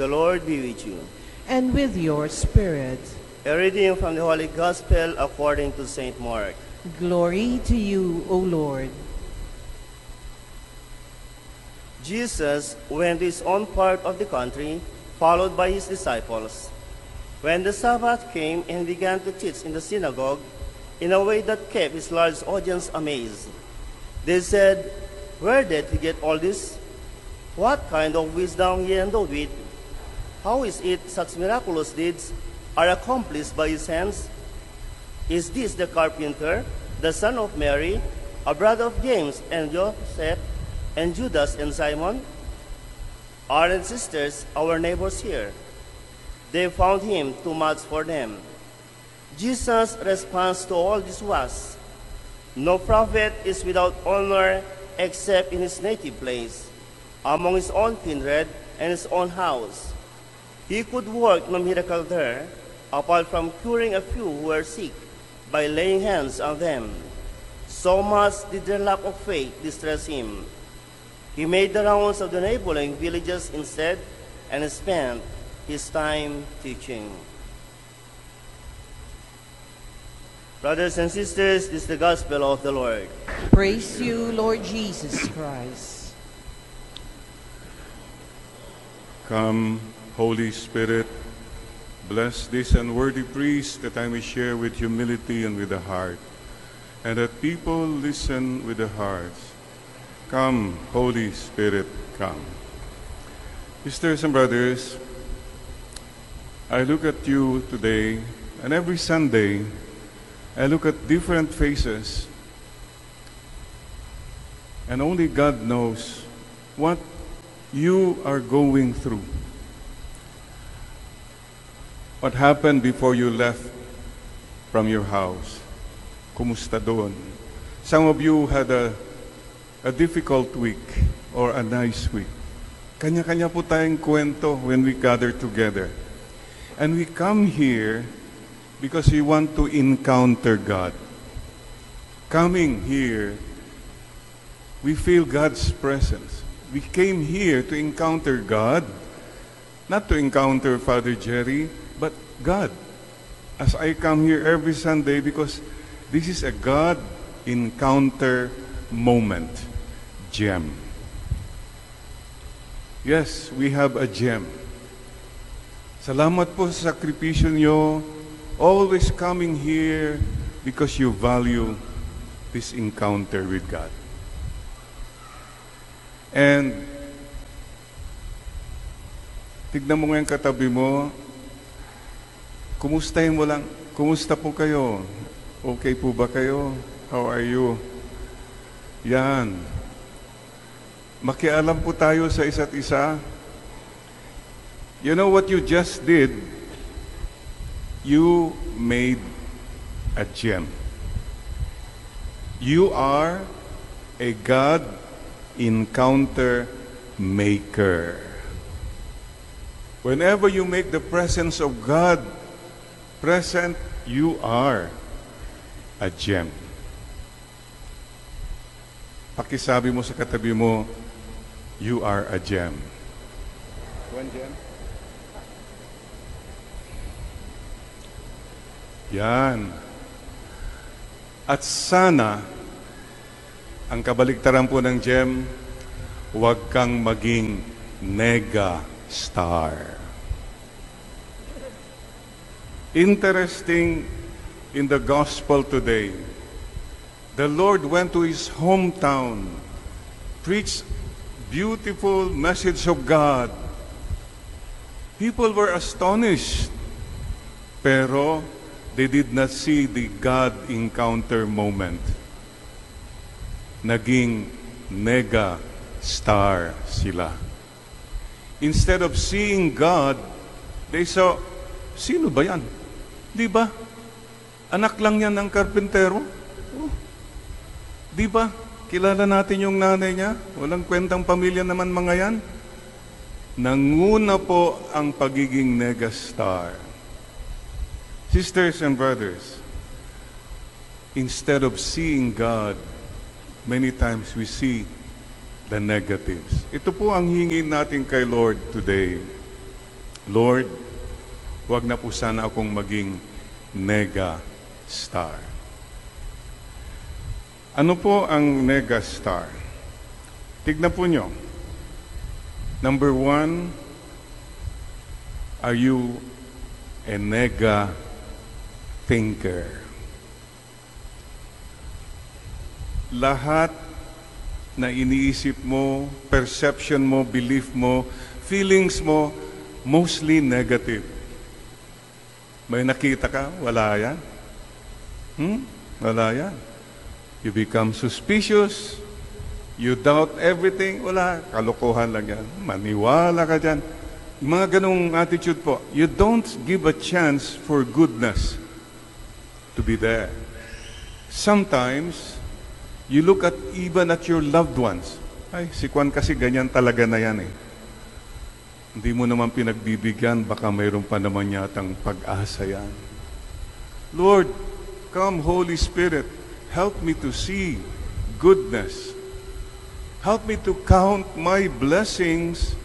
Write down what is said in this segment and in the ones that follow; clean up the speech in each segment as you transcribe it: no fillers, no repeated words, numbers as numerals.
The Lord be with you. And with your spirit. A reading from the Holy Gospel according to St. Mark. Glory to you, O Lord. Jesus went to his own part of the country, followed by his disciples. When the Sabbath came and he began to teach in the synagogue in a way that kept his large audience amazed. They said, "Where did he get all this? What kind of wisdom he endowed with? How is it such miraculous deeds are accomplished by his hands? Is this the carpenter, the son of Mary, a brother of James and Joseph, and Judas and Simon? Aren't sisters our neighbors here?" They found him too much for them. Jesus' response to all this was, "No prophet is without honor except in his native place, among his own kindred and his own house." He could work no miracle there, apart from curing a few who were sick by laying hands on them. So much did their lack of faith distress him. He made the rounds of the neighboring villages instead and spent his time teaching. Brothers and sisters, this is the gospel of the Lord. Praise you, Lord Jesus Christ. Come, Holy Spirit, bless this unworthy priest that I may share with humility and with the heart, and that people listen with the hearts. Come, Holy Spirit, come. Sisters and brothers, I look at you today, and every Sunday, I look at different faces, and only God knows what you are going through. What happened before you left from your house? Kumusta doon? Some of you had a difficult week or a nice week. Kanya-kanya po tayong kwento when we gather together. And we come here because we want to encounter God. Coming here, we feel God's presence. We came here to encounter God, not to encounter Father Jerry, but God. As I come here every Sunday because this is a God encounter moment, gem. Yes, we have a gem. Salamat po sa sakripisyo nyo, always coming here because you value this encounter with God. And tignan mo ngayon katabi mo, kumustahin mo lang, kumusta po kayo? Okay po ba kayo? How are you? Yan. Makialam po tayo sa isa't isa. You know what you just did? You made a gem. You are a God encounter maker. Whenever you make the presence of God present, you are a gem. Pakisabi mo sa katabi mo, you are a gem. One gem? Yan. At sana, ang kabaliktaran po ng gem, huwag kang maging nega star. Interesting in the gospel today, the Lord went to his hometown, preached beautiful message of God. People were astonished, pero they did not see the God encounter moment. Naging mega star sila. Instead of seeing God, they saw, sino ba yan? Di ba? Anak lang yan ng karpentero. Oh. Di ba? Kilala natin yung nanay niya. Walang kwentang pamilya naman mga yan. Nanguna po ang pagiging megastar. Sisters and brothers, instead of seeing God, many times we see the negatives. Ito po ang hingin natin kay Lord today. Lord, huwag na po sana akong maging nega star. Ano po ang nega star? Tignan po nyo. Number 1, are you a nega thinker? Lahat na iniisip mo, perception mo, belief mo, feelings mo, mostly negative. May nakita ka? Wala yan. Wala yan. You become suspicious. You doubt everything. Wala. Kalokohan lang yan. Maniwala ka dyan. Mga ganong attitude po. You don't give a chance for goodness to be there. Sometimes, you look at even at your loved ones. Ay, si Kwan kasi ganyan talaga na yan eh. Hindi mo naman pinagbibigyan, baka mayroon pa naman yatang pag-asa yan. Lord, come Holy Spirit, help me to see goodness. Help me to count my blessings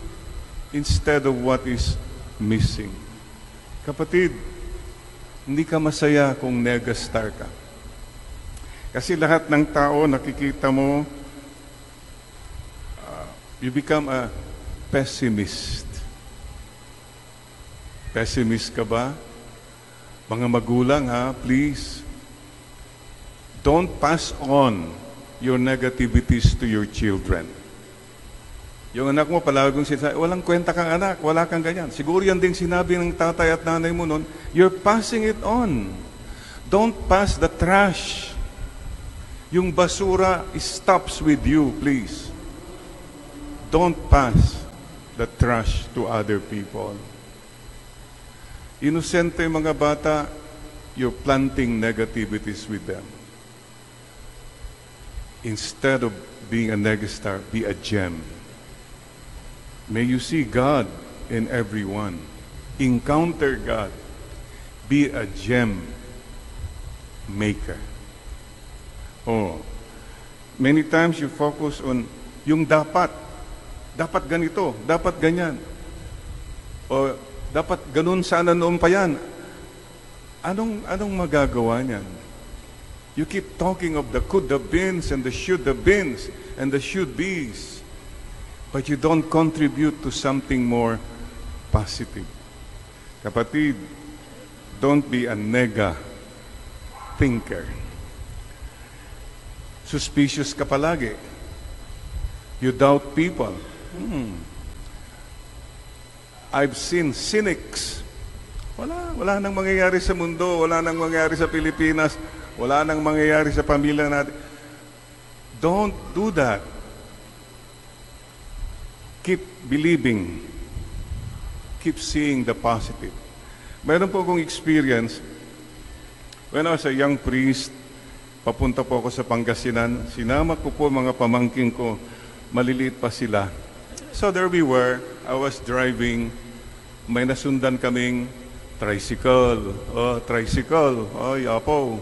instead of what is missing. Kapatid, hindi ka masaya kung negastar ka. Kasi lahat ng tao nakikita mo, you become a pessimist. Pessimist ka ba? Mga magulang ha, please, don't pass on your negativities to your children. Yung anak mo, palagi kong sinasabi, walang kwenta kang anak, wala kang ganyan. Siguro yan din sinabi ng tatay at nanay mo noon, you're passing it on. Don't pass the trash. Yung basura stops with you, please. Don't pass the trash to other people. Inosente mga bata, you're planting negativities with them. Instead of being a negastar, be a gem. May you see God in everyone. Encounter God. Be a gem maker. Oh, many times you focus on yung dapat. Dapat ganito, dapat ganyan. O dapat ganun sana noon pa yan. Anong magagawa niyan? You keep talking of the could have beens and the should have beens and the should be's, but you don't contribute to something more positive. Kapatid, don't be a nega thinker. Suspicious ka palagi. You doubt people. I've seen cynics. Wala nang mangyayari sa mundo, wala nang mangyayari sa Pilipinas, wala nang mangyayari sa pamilya natin. Don't do that. Keep believing. Keep seeing the positive. Meron po akong experience. When I was a young priest, papunta po ako sa Pangasinan. Sinama ko po mga pamangkin ko. Maliliit pa sila. So there we were. I was driving. May nasundan kaming tricycle. Oh, tricycle. Oh, yapo.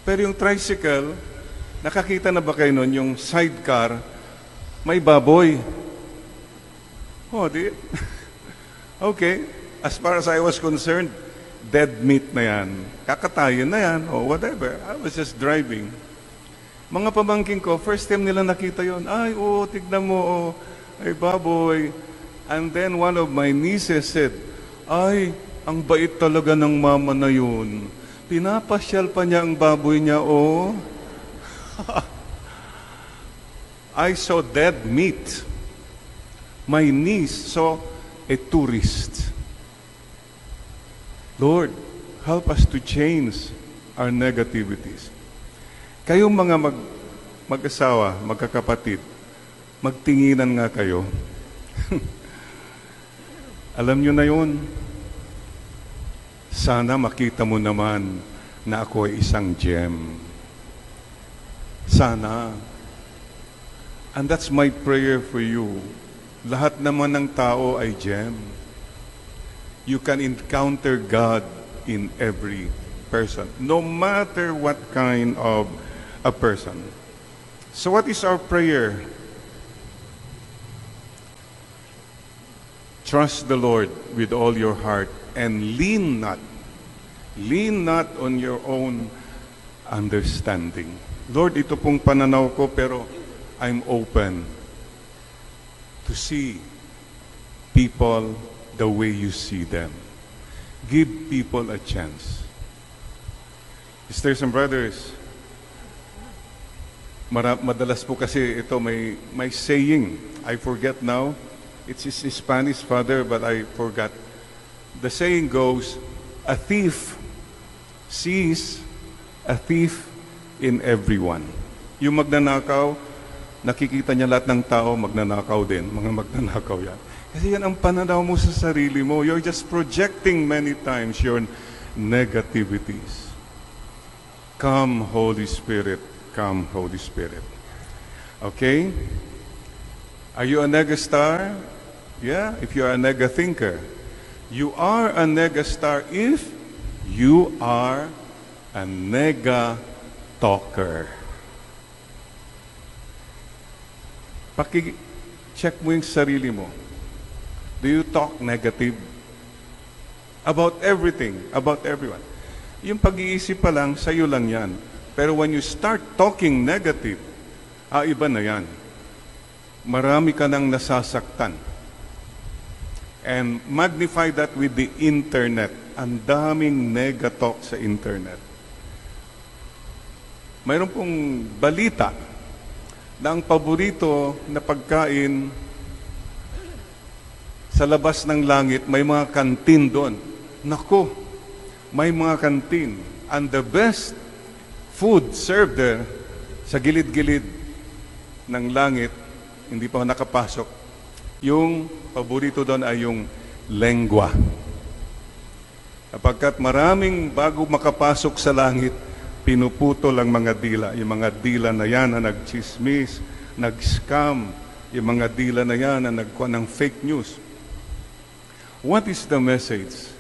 Pero yung tricycle, nakakita na ba kayo nun, yung sidecar, may baboy. Oh, di? Okay. As far as I was concerned, dead meat na yan. Kakatayin na yan, or whatever. I was just driving. Mga pamangkin ko, first time nila nakita yon. Ay, oh, tignan mo, oh, ay baboy. And then one of my nieces said, ay, ang bait talaga ng mama na yun. Pinapasyal pa niya ang baboy niya, oh. I saw dead meat. My niece saw a tourist. Lord, help us to change our negativities. Kayong mga mag-asawa, magkakapatid, magtinginan nga kayo. Alam nyo na yun. Sana makita mo naman na ako ay isang gem. Sana. And that's my prayer for you. Lahat naman ng tao ay gem. You can encounter God in every person, no matter what kind of a person. So what is our prayer? Trust the Lord with all your heart and lean not on your own understanding. Lord, ito pong pananaw ko, pero I'm open to see people the way you see them. Give people a chance. Sisters and brothers, madalas po kasi ito may saying. I forget now. It's Spanish, Father, but I forgot. The saying goes, a thief sees a thief in everyone. Yung magnanakaw, nakikita niya lahat ng tao, magnanakaw din. Mga magnanakaw yan. Kasi yan ang pananaw mo sa sarili mo. You're just projecting many times your negativities. Come, Holy Spirit. Come, Holy Spirit. Okay? Are you a nega-star? Yeah, if you are a nega-thinker. You are a nega-star if you are a nega-talker. Check mo yung sarili mo. Do you talk negative? About everything, about everyone. Yung pag-iisip pa lang, sa'yo lang yan. Pero when you start talking negative, iba na yan. Marami ka nang nasasaktan. And magnify that with the internet. Ang daming nega-talk sa internet. Mayroon pong balita na ang paborito na pagkain sa labas ng langit, may mga kantin doon. Nako, may mga kantin. And the best food served there, sa gilid-gilid ng langit, hindi pa nakapasok. Yung paborito doon ay yung lengua. Kapagkat maraming bago makapasok sa langit, pinuputol ang mga dila. Yung mga dila na yan na nagchismis, nag-scam, yung mga dila na yan na nagkuha ng fake news. What is the message?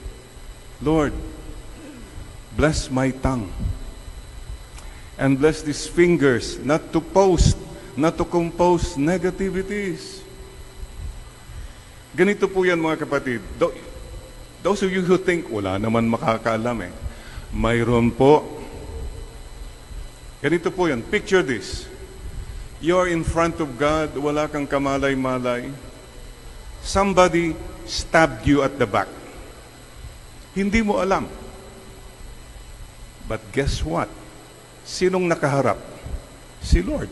Lord, bless my tongue. And bless these fingers not to post, not to compose negativities. Ganito po yan mga kapatid. Those of you who think, wala naman makakaalam eh. Mayroon po. Ganito po yan. Picture this. You're in front of God, wala kang kamalay-malay. Somebody stabbed you at the back. Hindi mo alam. But guess what? Sinong nakaharap? Si Lord.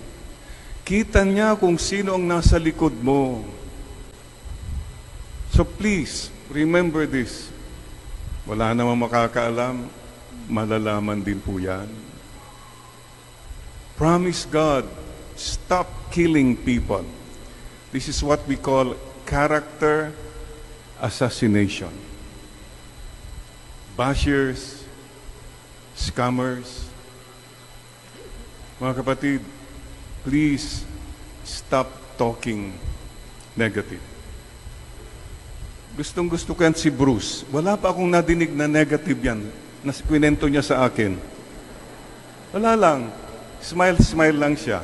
Kita niya kung sino ang nasa likod mo. So please, remember this. Wala namang makakaalam. Malalaman din po yan. Promise God, stop killing people. This is what we call character assassination. Bashers, scammers. Mga kapatid, please stop talking negative. Gustong-gusto ko yan si Bruce. Wala pa akong nadinig na negative yan na kwinento niya sa akin. Wala lang. Smile lang siya.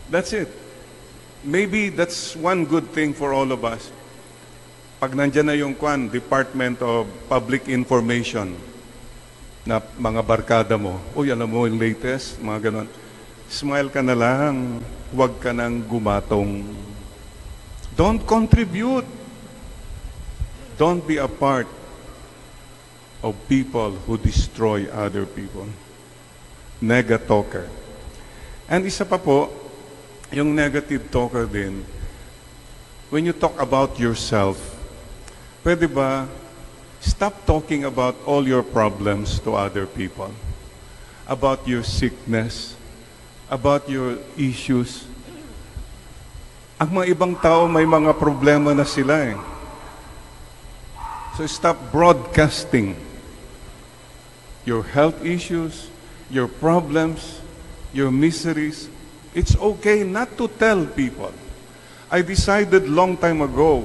That's it. Maybe that's one good thing for all of us. Pag nandyan na yung Department of Public Information na mga barkada mo, alam mo yung latest, mga ganon. Smile ka na lang, huwag ka nang gumatong. Don't contribute. Don't be a part of people who destroy other people. Nega-talker. And isa pa po, yung negative talker din, when you talk about yourself, pwede ba stop talking about all your problems to other people? About your sickness, about your issues. Ang mga ibang tao may mga problema na sila eh. So stop broadcasting your health issues, your problems, your miseries. It's okay not to tell people. I decided long time ago,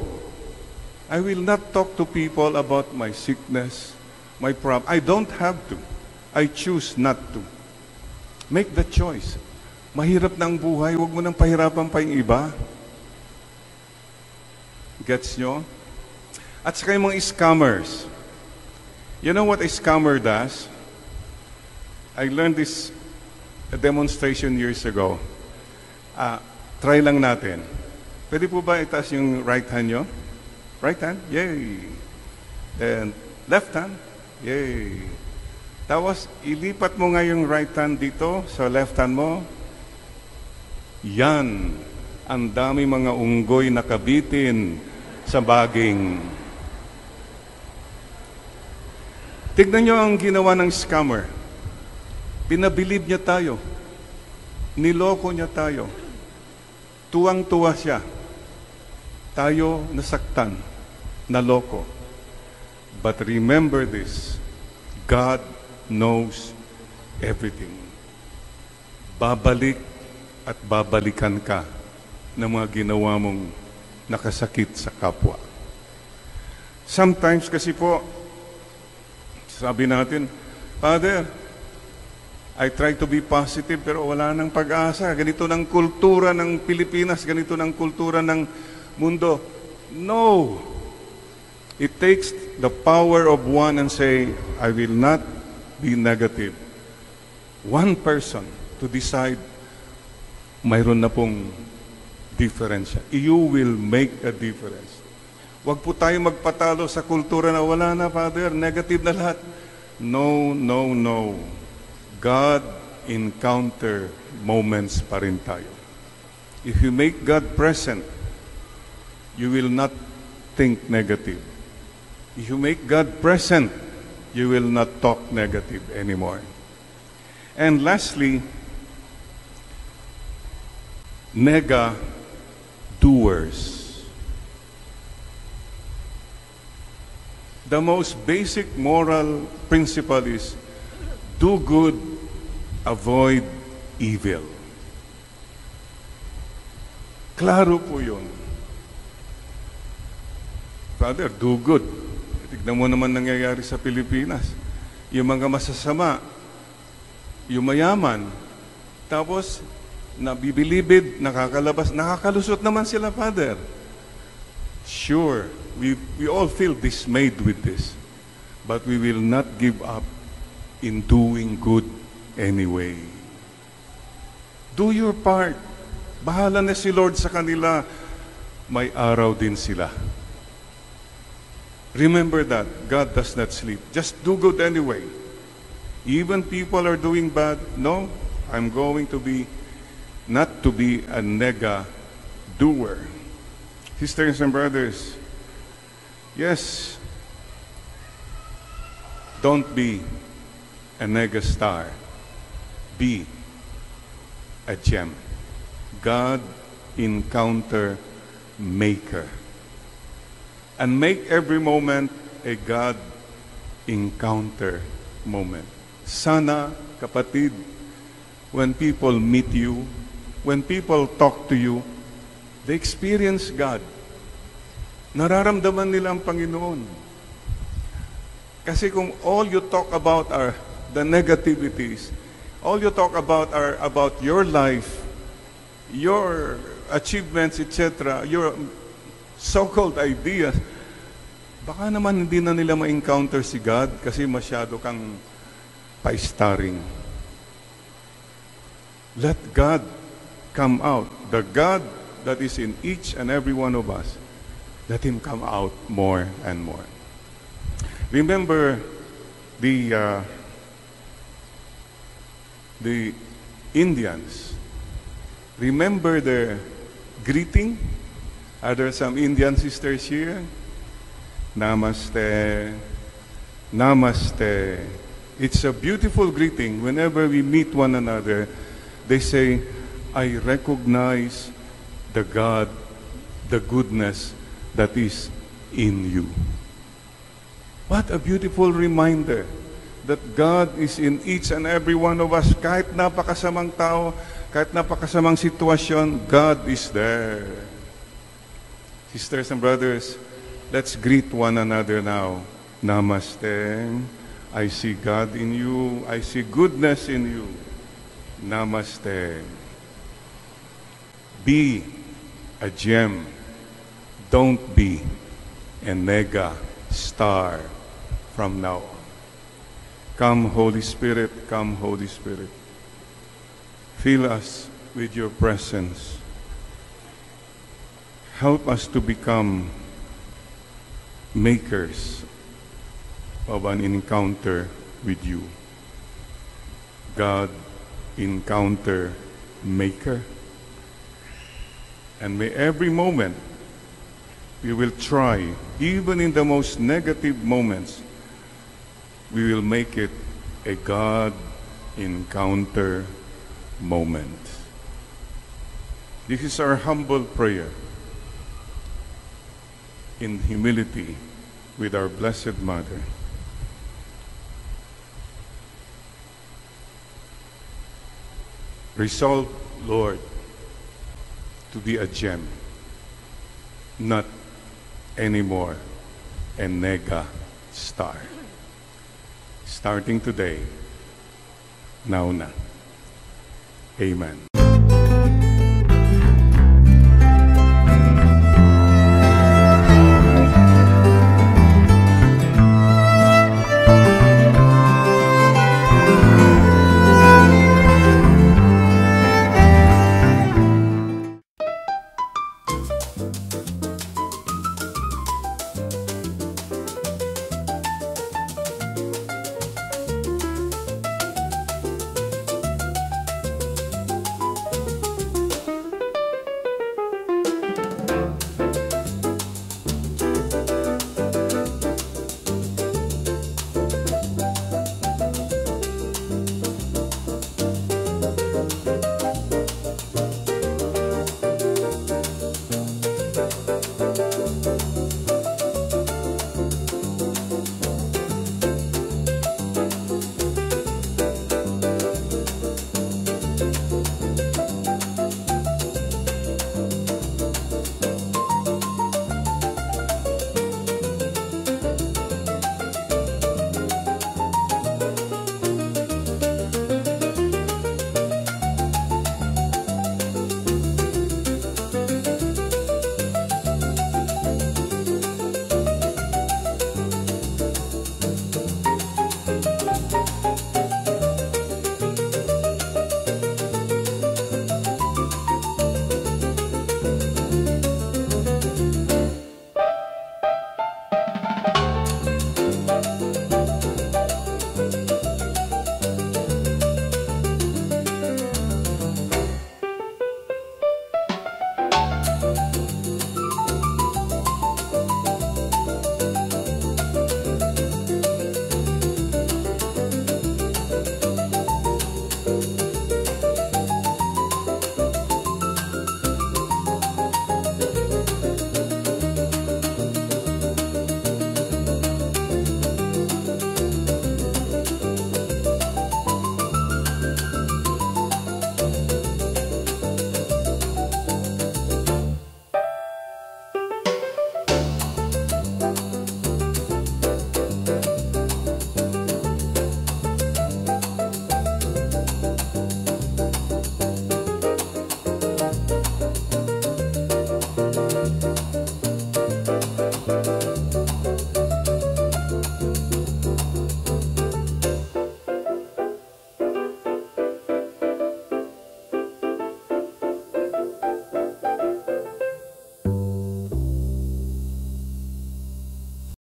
I will not talk to people about my sickness, my problem. I don't have to. I choose not to. Make the choice. Mahirap na ang buhay, huwag mo nang pahirapan pa yung iba. Gets nyo? At saka yung mga scammers. You know what a scammer does? I learned this a demonstration years ago. Try lang natin. Pwede po ba itaas yung right hand nyo? Right hand? Yay! And left hand? Yay! Tapos, ilipat mo nga yung right hand dito sa left hand mo. Yan. Ang dami mga unggoy nakabitin sa baging. Tignan nyo ang ginawa ng scammer. Pinabilib niya tayo. Niloko niya tayo. Tuwang-tuwa siya. Tayo nasaktan, naloko. But remember this, God knows everything. Babalik at babalikan ka ng mga ginawa mong nakasakit sa kapwa. Sometimes kasi po, sabi natin, Father, I try to be positive pero wala nang pag-asa. Ganito ng kultura ng Pilipinas, ganito ng kultura ng mundo. No! It takes the power of one and say, I will not be negative. One person to decide, mayroon na pong difference. You will make a difference. Huwag po tayo magpatalo sa kultura na wala na, Father, negative na lahat. No, no, no. God encounter moments pa rin tayo. If you make God present, you will not think negative. If you make God present, you will not talk negative anymore. And lastly, nega doers. The most basic moral principle is do good, avoid evil. Klaro po yun. Father, do good. Tignan mo naman nangyayari sa Pilipinas. Yung mga masasama, yung mayaman, tapos nabibilibid, nakakalabas, nakakalusot naman sila, Father. Sure, we all feel dismayed with this, but we will not give up in doing good anyway. Do your part. Bahala na si Lord sa kanila. May araw din sila. Remember that. God does not sleep. Just do good anyway. Even people are doing bad. No, I'm going to be, not to be a nega doer. Sisters and brothers, yes, don't be a nega star. Be a gem. God encounter maker. And make every moment a God encounter moment. Sana, kapatid, when people meet you, when people talk to you, they experience God. Nararamdaman nila ang Panginoon. Kasi kung all you talk about are the negativities, all you talk about are about your life, your achievements, etc., your so-called ideas, baka naman hindi na nila ma-encounter si God kasi masyado kang pa-starring. Let God come out. The God that is in each and every one of us, let Him come out more and more. Remember the Indians. Remember their greeting? Are there some Indian sisters here? Namaste. Namaste. It's a beautiful greeting. Whenever we meet one another, they say, I recognize the God, the goodness that is in you. What a beautiful reminder that God is in each and every one of us. Kahit napakasamang tao, kahit napakasamang sitwasyon, God is there. Sisters and brothers, let's greet one another now. Namaste. I see God in you. I see goodness in you. Namaste. Be a gem. Don't be a nega star from now on. Come, Holy Spirit, come, Holy Spirit. Fill us with your presence. Help us to become makers of an encounter with you. God, encounter maker. And may every moment we will try, even in the most negative moments, we will make it a God encounter moment. This is our humble prayer in humility with our Blessed Mother. Resolve, Lord, to be a gem, not anymore a nega star. Starting today, now na. Amen.